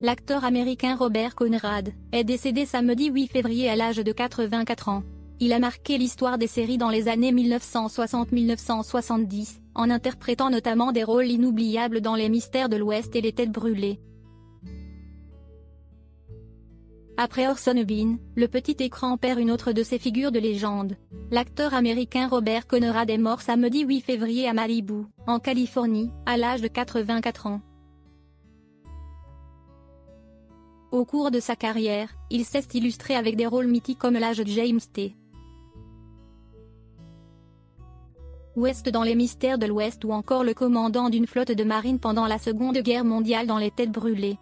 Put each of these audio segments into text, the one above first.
L'acteur américain Robert Conrad est décédé samedi 8 février à l'âge de 84 ans. Il a marqué l'histoire des séries dans les années 1960-1970, en interprétant notamment des rôles inoubliables dans Les Mystères de l'Ouest et Les Têtes brûlées. Après Orson Bean, le petit écran perd une autre de ses figures de légende. L'acteur américain Robert Conrad est mort samedi 8 février à Malibu, en Californie, à l'âge de 84 ans. Au cours de sa carrière, il s'est illustré avec des rôles mythiques comme l'Age de James T. West dans Les Mystères de l'Ouest ou encore le commandant d'une flotte de marine pendant la Seconde Guerre mondiale dans Les Têtes brûlées.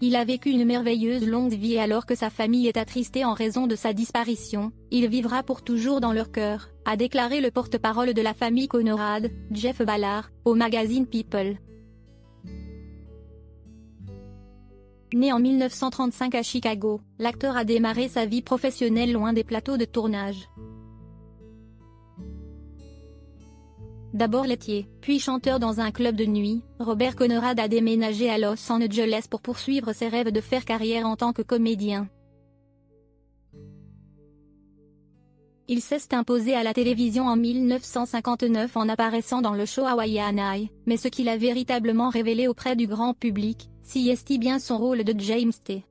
Il a vécu une merveilleuse longue vie et alors que sa famille est attristée en raison de sa disparition, il vivra pour toujours dans leur cœur, a déclaré le porte-parole de la famille Conrad, Jeff Ballard, au magazine People. Né en 1935 à Chicago, l'acteur a démarré sa vie professionnelle loin des plateaux de tournage. D'abord laitier, puis chanteur dans un club de nuit, Robert Conrad a déménagé à Los Angeles pour poursuivre ses rêves de faire carrière en tant que comédien. Il s'est imposé à la télévision en 1959 en apparaissant dans le show Hawaiian Eye, mais ce qu'il a véritablement révélé auprès du grand public, c'est bien son rôle de James T.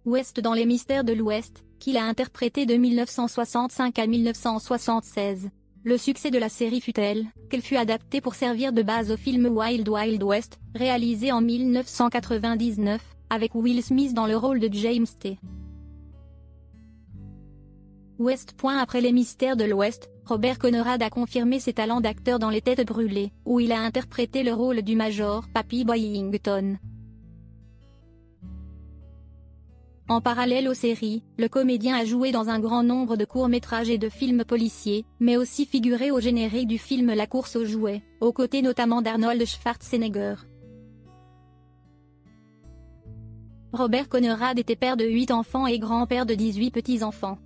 West dans Les Mystères de l'Ouest, qu'il a interprété de 1965 à 1976. Le succès de la série fut tel qu'elle fut adaptée pour servir de base au film Wild Wild West, réalisé en 1999, avec Will Smith dans le rôle de James T. West. Après Les Mystères de l'Ouest, Robert Conrad a confirmé ses talents d'acteur dans Les Têtes brûlées, où il a interprété le rôle du Major Papy Boyington. En parallèle aux séries, le comédien a joué dans un grand nombre de courts-métrages et de films policiers, mais aussi figuré au générique du film La course aux jouets, aux côtés notamment d'Arnold Schwarzenegger. Robert Conrad était père de 8 enfants et grand-père de 18 petits-enfants.